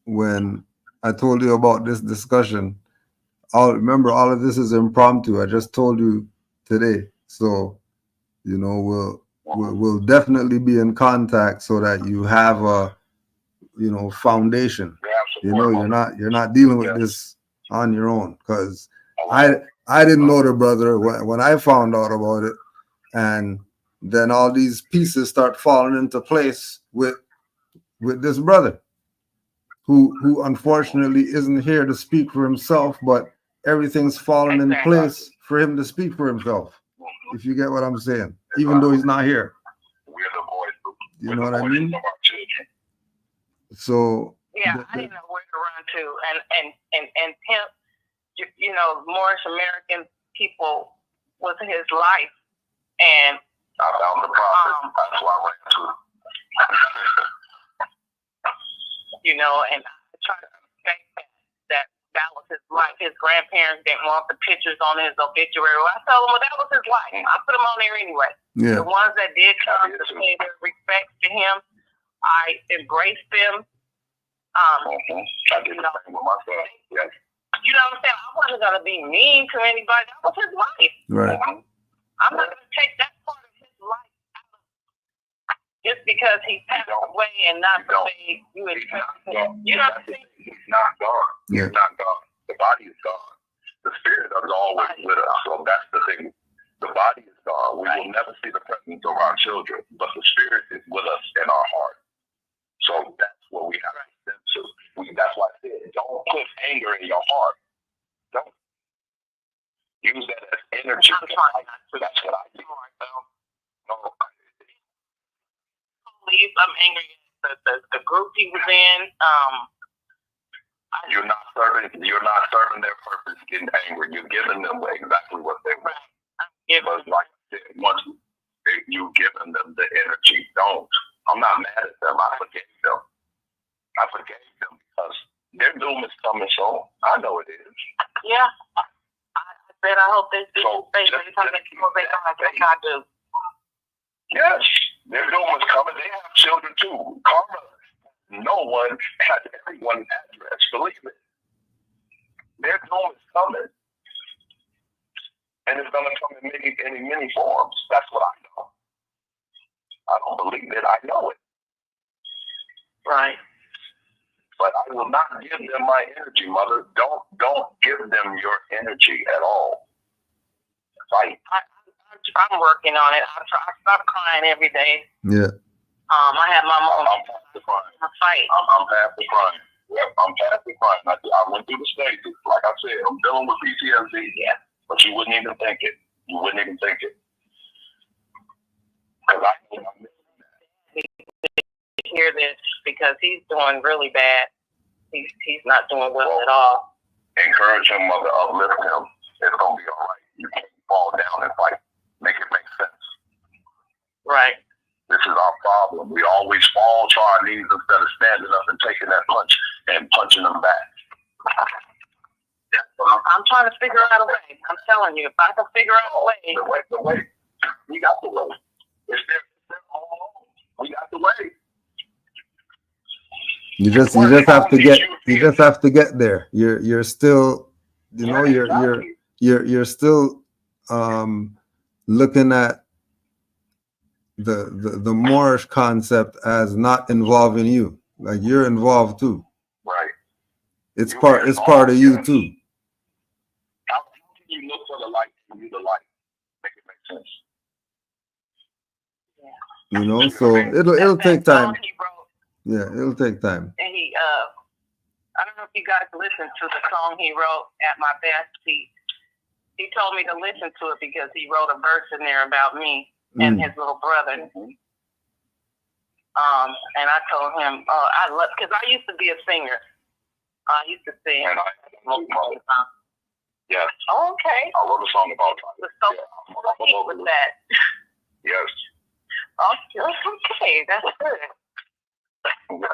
when I told you about this discussion. Remember, all of this is impromptu. I just told you today, so we'll definitely be in contact so that you have a foundation. You know, you're not dealing with this on your own, because I didn't know the brother when I found out about it, and then all these pieces start falling into place with this brother who unfortunately isn't here to speak for himself, but everything's falling in place for him to speak for himself, if you get what I'm saying, even though he's not here. You know what I mean? So yeah, I didn't know where to run to, and Pimp, you know, Moorish American people was his life, and I found the prophet. That's why I ran to it. You know, and I tried to respect that was his life. His grandparents didn't want the pictures on his obituary. I told them, well, that was his life. I put them on there anyway. Yeah. The ones that did come to pay their respects to him, I embraced them. I did the same with myself. Yes. You know what I'm saying? I wasn't going to be mean to anybody. That was his life. Right. I'm not going to take that part of his life out just because he passed away and not the way you expect him. You know what I'm saying? He's not gone. He's not gone. The body is gone. The spirit is always with us. So that's the thing. The body is gone. We will never see the presence of our children, but the spirit is with us in our heart. So that's what we have to send to. That's why I said, don't put anger in your heart. Don't. Use that as energy. That's what I do. No. I'm angry at the group he was in. You're not serving their purpose getting angry. You're giving them exactly what they want. But like I said, once you've given them the energy, don't. I'm not mad at them. I forgave them. Because their doom is coming soon. I know it is. Yeah. I said I hope they see his face every time they come back like I do. Yes. Their doom is coming. They have children too. Karma. No one has everyone's address. Believe it. Their doom is coming. And it's going to come in many forms. That's what I know. I don't believe it. I know it. Right. But I will not give them my energy, mother. Don't give them your energy at all. Fight. I'm working on it. I stop crying every day. Yeah. I have my mom. I'm past the crying. Fight. I'm past the crying. Yep, I'm past the crying. I went through the stages. Like I said, I'm dealing with PTSD. Yeah. But you wouldn't even think it. Because I hear this because he's doing really bad. He's not doing well at all. Encourage him, mother. Uplift him. It's gonna be all right. You can't fall down and fight. Make it make sense. Right. This is our problem. We always fall to our knees instead of standing up and taking that punch and punching them back. I'm trying to figure out a way. I'm telling you, if I can figure out a way. The way. We got the way. It's there all along. We got the way. You just have to get there. You're still, you know, you're still looking at the Moorish concept as not involving you. Like you're involved too. Right. It's part of you too. How can you look for the light and you the light? Make it make sense. You know, so it'll take time. Yeah, it'll take time. And he, I don't know if you guys listened to the song he wrote, At My Best. He told me to listen to it because he wrote a verse in there about me and his little brother. And I told him, I love, because I used to be a singer. I used to sing. And I wrote a song. Yes. Oh, okay. I wrote a song about it. So with that. Yes. Okay, that's good.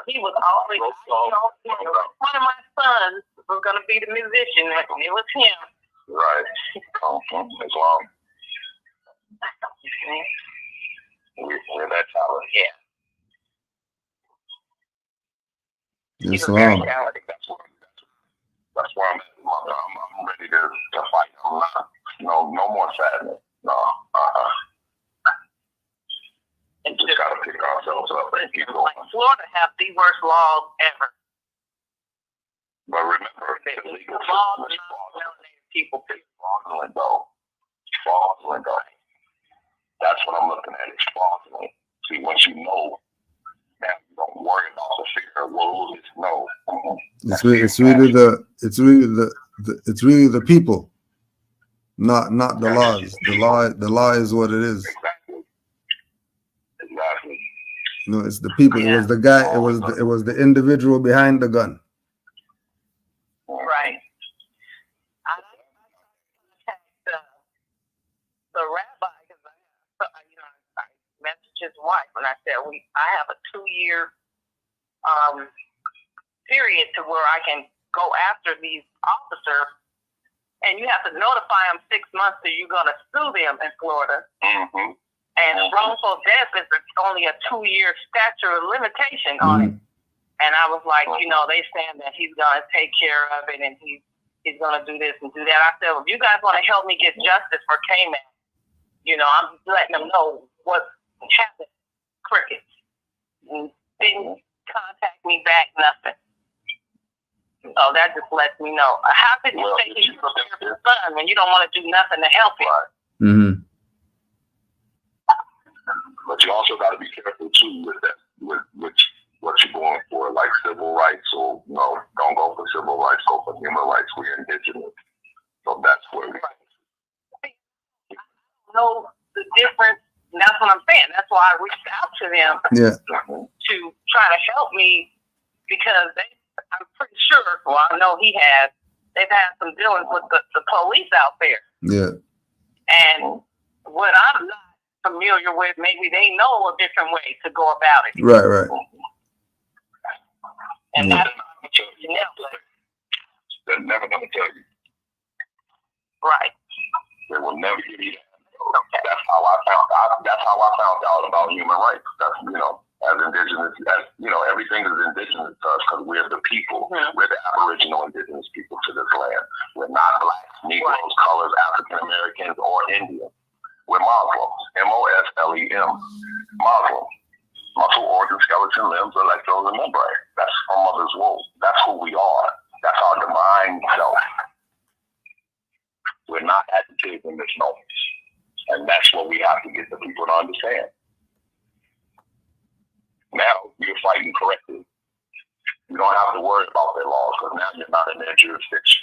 He was always, one of my sons was going to be the musician, and it was him. Right. As long. We're that talent. Yeah. Yes, ma'am. That's where I'm at, mother. I'm ready to fight. I'm not, no more sadness. No. And just gotta pick ourselves up and keep going. Like Florida have the worst laws ever. that laws are not melanated people. Fraudulent though. Fraudulent though. That's what I'm looking at. It's fraudulent. See, once you know, now you don't worry about the fear of wolves. No. It's really the people, not the laws. The law is what it is. Exactly. No, it's the people. It was the guy. It was the individual behind the gun. Right. I contacted the rabbi because I messaged his wife and I said I have a 2-year period to where I can go after these officers, and you have to notify them 6 months or you're going to sue them in Florida. Mm-hmm. And wrongful death is only a 2-year statute of limitation on it. And I was like, they saying that he's going to take care of it and he's going to do this and do that. I said, well, if you guys want to help me get justice for K-Man, I'm just letting them know what happened. Crickets. Didn't contact me back, nothing. So that just lets me know. How could you say he's your son when you don't want to do nothing to help him? Mm-hmm. But you also got to be careful too with that, with what you're going for, like civil rights. Or don't go for civil rights, go for human rights. We're indigenous, so that's where we. I don't know the difference. And that's what I'm saying. That's why I reached out to them to try to help me because I'm pretty sure. Well, I know they've had some dealings with the police out there. Yeah. And what I'm not familiar with, maybe they know a different way to go about it. Right. And that's they're never going to tell you. Right. They will never give you that. That's how I found out about human rights. That's as indigenous, everything is indigenous to us because we're the people. Mm-hmm. We're the Aboriginal indigenous people to this land. We're not blacks, Negroes, colors, African Americans, or Indians. We're Muslims. M-O-S-L-E-M. Muslim. Muscle, organ, skeleton, limbs, electrodes, and membrane. That's our mother's womb. That's who we are. That's our divine self. We're not agitated in this moment. And that's what we have to get the people to understand. Now you're fighting correctly. You don't have to worry about their laws because now you're not in their jurisdiction.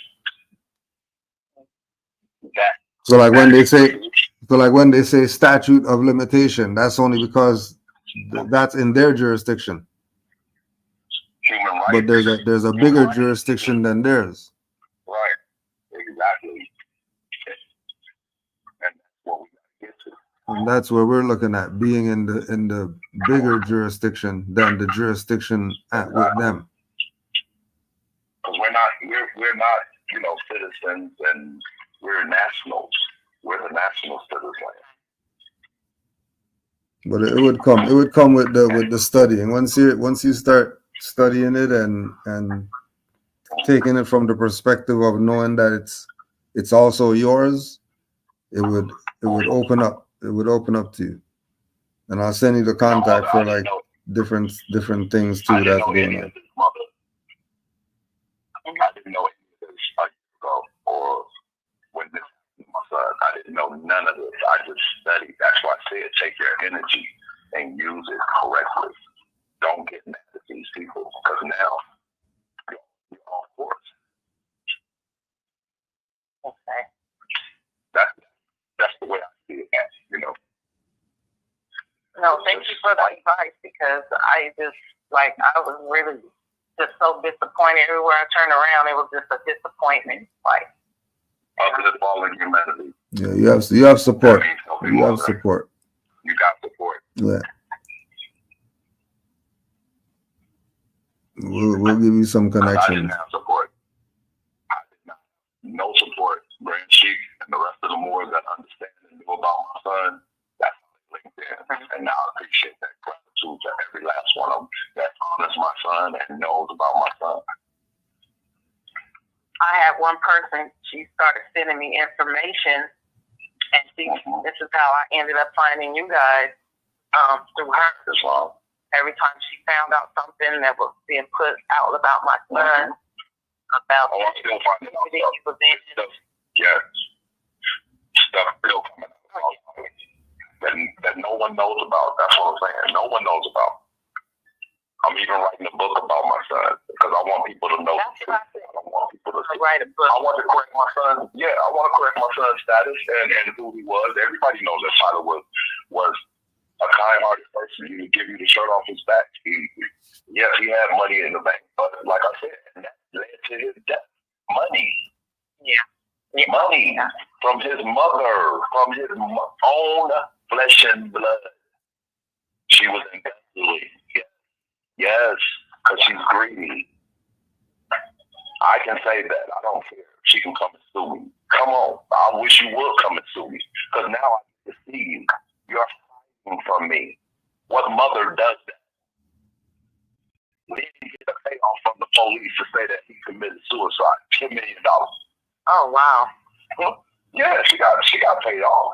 So when they say statute of limitation, that's only because that's in their jurisdiction. Human rights. But there's a bigger jurisdiction than theirs. Right. Exactly. And that's what we got to get to. And that's where we're looking at, being in the bigger jurisdiction than the jurisdiction with them. Because we're not citizens, and we're nationals. We're the nationals to this land. But it would come with the studying. Once you start studying it and taking it from the perspective of knowing that it's also yours, it would open up. It would open up to you. And I'll send you the contact for like different things too that's going on. I didn't know any of this a year ago, or when this happened to my son. I didn't know none of this. I just studied. That's why I said take your energy and use it correctly. Don't get mad at these people because now you're off course. Okay. That's the way I see it. No, thank you for the advice because I was really just so disappointed. Everywhere I turned around, it was just a disappointment. Fallen humanity. Yeah, you have support. You have support. You got support. Yeah. We'll give you some connections. I didn't have support. I did not. No support. Grand Sheik and the rest of the Moors that understand and know about my son, that's how they linked in. And now I appreciate that gratitude to every last one of them that honors my son and knows about my son. I had one person, she started sending me information, and this is how I ended up finding you guys through her. Every time she found out something that was being put out about my son, about I'm still finding out stuff. Yeah, stuff still coming out that no one knows about. That's what I'm saying. No one knows about. I'm even writing a book about my son because I want people to know. That's what I said. I want people to write a book. I want to correct my son. Yeah, I want to correct my son's status and who he was. Everybody knows that Tyler was a kind-hearted person. He would give you the shirt off his back. Yes, he had money in the bank, but like I said, that led to his death. Money. Yeah. Money from his mother, from his own flesh and blood. She was embezzling. Yes, because she's greedy. I can say that. I don't care. She can come and sue me. Come on. I wish you would come and sue me. Because now I get to see you. You're hiding from me. What mother does that? Then you get a payoff from the police to say that he committed suicide. $10 million. Oh, wow. Yeah, she got paid off.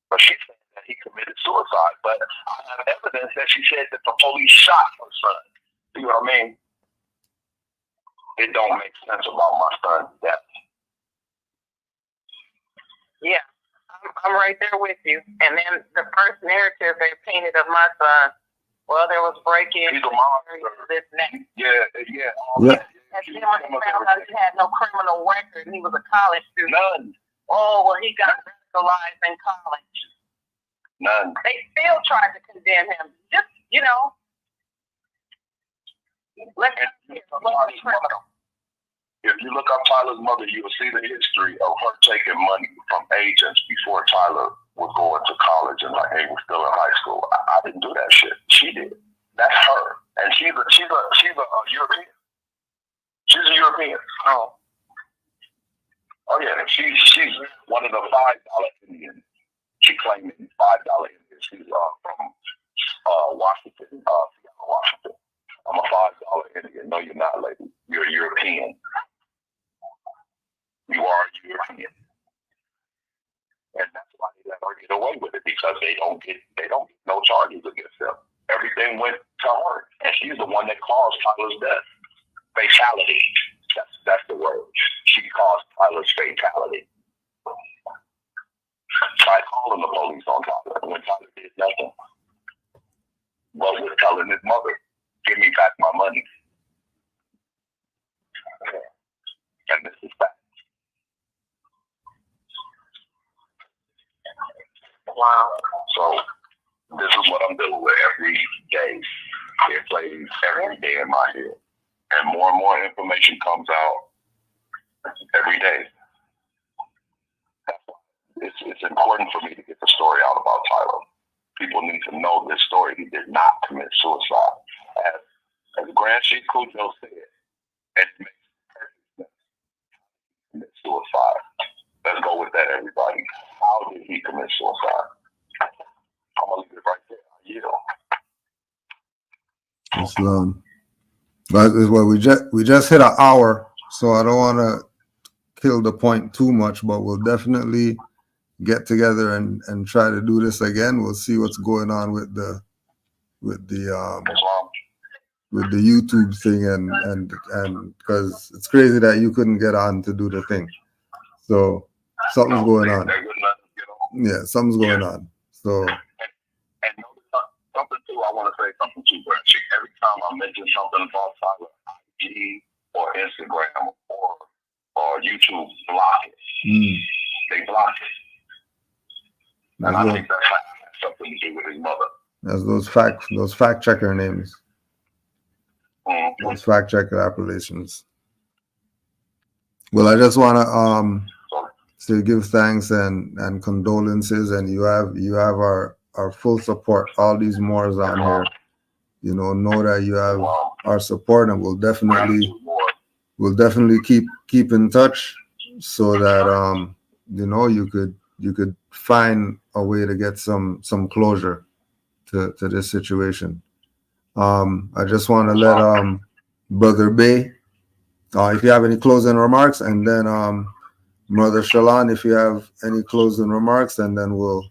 But she said that he committed suicide. But I have evidence that she said that the police shot her son. See what I mean? It don't make sense about my son's death. Yeah, I'm right there with you. And then the first narrative they painted of my son, well, there was break-in. He's a monster. This next. Yeah. And then when he found out he had no criminal record, and he was a college student. None. Oh, well, he got radicalized in college. None. They still tried to condemn him. Just, let him be a criminal. If you look up Tyler's mother, you will see the history of her taking money from agents before Tyler was going to college and he was still in high school. I didn't do that shit. She did. That's her, and she's a European. She's a European. Oh yeah. She's one of the $5 Indians. She claimed $5 Indians. She's from Washington, Seattle, Washington. I'm a $5 Indian. No, you're not, lady. You're a European. You are a European, and that's why they let her get away with it because they don't get no charges against them. Everything went to her, and she's the one that caused Tyler's death. Fatality. That's the word. She caused Tyler's fatality. Tried calling the police on Tyler when Tyler did nothing. But was telling his mother, "Give me back my money." And this is fact. Wow. So this is what I'm dealing with every day. It plays every day in my head. And more information comes out every day. It's important for me to get the story out about Tyler. People need to know this story. He did not commit suicide. As Grand Chief Cujo said, and it makes perfect sense. Commit suicide. Let's go with that, everybody. How did he commit suicide? I'm gonna leave it right there. It's long. But we just hit an hour, so I don't want to kill the point too much, but we'll definitely get together and try to do this again. We'll see what's going on with the YouTube thing and because it's crazy that you couldn't get on to do the thing. So something's going on. Yeah, something's going on. So something too, I want to say something too, Brad. Every time I mention something about Tyler, IG or Instagram or YouTube block it. They block it. And I think that has something to do with his mother. That's those fact checker names. Those fact checker appellations. Well, I just want to give thanks and condolences, and you have our full support. All these Moors on here, know that you have our support, and we'll definitely keep in touch so that you could find a way to get some closure to this situation. I just want to let Brother Bay, if you have any closing remarks, and then Mother Shalon, if you have any closing remarks, and then we'll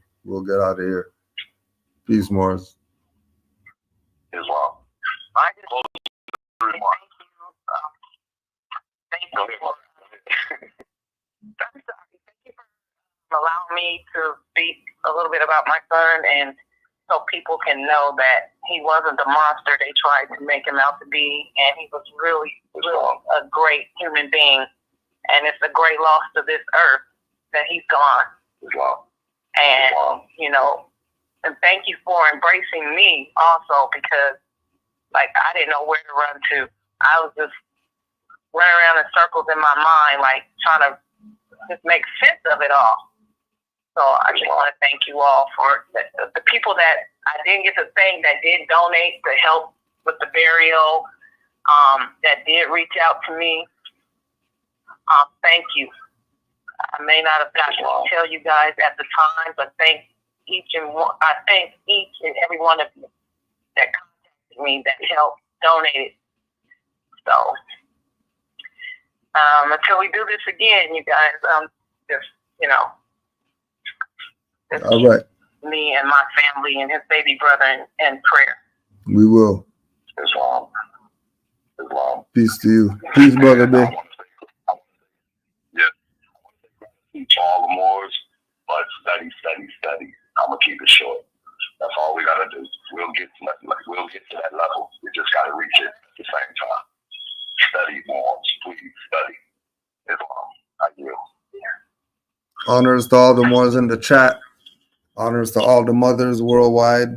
get out of here. Peace, Morris. As well. I just me to speak a little bit about my son, and so people can know that he wasn't the monster they tried to make him out to be, and he was really, really a great human being. And it's a great loss to this earth that he's gone. And, you know, and thank you for embracing me also, because, like, I didn't know where to run to. I was just running around in circles in my mind, like, trying to just make sense of it all. So I just want to thank you all for the people that I didn't get to thank that did donate to help with the burial, that did reach out to me. Thank you. I may not have gotten to tell you guys at the time, but I thank each and every one of you that contacted me, that helped, donated. So until we do this again, you guys, just, you know, all right. Me and my family and his baby brother in prayer. We will. Islam. Peace to you. Peace, brother B. Teach all the Moors, but study. I'm gonna keep it short. That's all we gotta do. We'll get to that level. We just gotta reach it at the same time. Study Moors, please study Islam. I yield. Honors to all the Moors in the chat. Honors to all the mothers worldwide.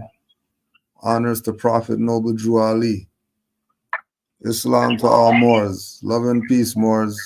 Honors to Prophet Noble Drew Ali. Islam to all Moors. Love and peace, Moors.